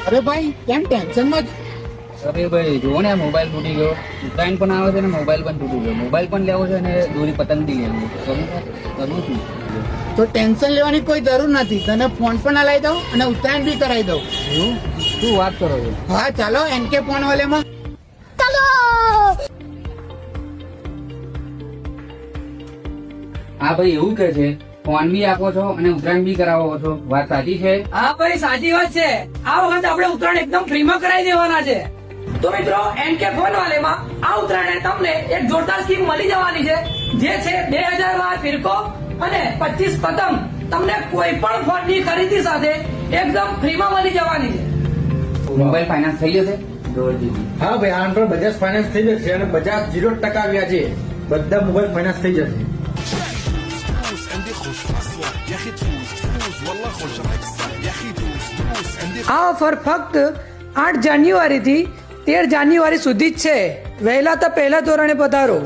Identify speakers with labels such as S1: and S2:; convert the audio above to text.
S1: અરે ભાઈ કેમ ટેન્શનમાં
S2: અરે ભાઈ જુઓ ને આ મોબાઈલ તૂટી ગયો, ઉત્તરાયણ પણ આવે છે ને મોબાઈલ પણ તૂટી ગયો. મોબાઈલ પણ લેવો છે અને દોરી પતંગ બી લેવું છે. કરું શું?
S1: તો ટેન્શન લેવાની કોઈ જરૂર નથી. તને ફોન પણ હલાવી દઉં અને ઉત્તરાયણ બી કરાવી દઉં.
S2: એવું? શું વાત કરો છો?
S1: હા ચાલો એનકે ફોન વાલેમાં.
S2: હા ભાઈ એવું કે છે, ફોન બી આપો છો અને ઉત્તરાયણ બી કરાવો છો. વાત સાચી છે?
S3: હા ભાઈ સાચી વાત છે. આ વખત આપણે ઉત્તરાયણ એકદમ ફ્રીમાં કરાવી દેવાના છે. તો મિત્રો એનકે ફોન વાલેમાં આ ઉત્તરાયણે તમને એક જોરદાર સ્કીમ મળી જવાની છે, જે છે 2000 વાર ફિરકો અને 25 પતંગ તમને કોઈ પણ ફોનની ખરીદી સાથે એકદમ ફ્રીમાં મળી જવાની છે.
S2: મોબાઈલ ફાઇનાન્સ થઈ જશે?
S4: હા ભાઈ આમ પણ બજાજ ફાઇનાન્સ થઈ જશે અને બજાજ 0% વ્યાજે બધા મોબાઈલ ફાઇનાન્સ થઈ જશે.
S3: આ ઓફર ફક્ત 8 જાન્યુઆરીથી 13 જાન્યુઆરી સુધી જ છે. વહેલા તો પહેલા ધોરણે પધારો.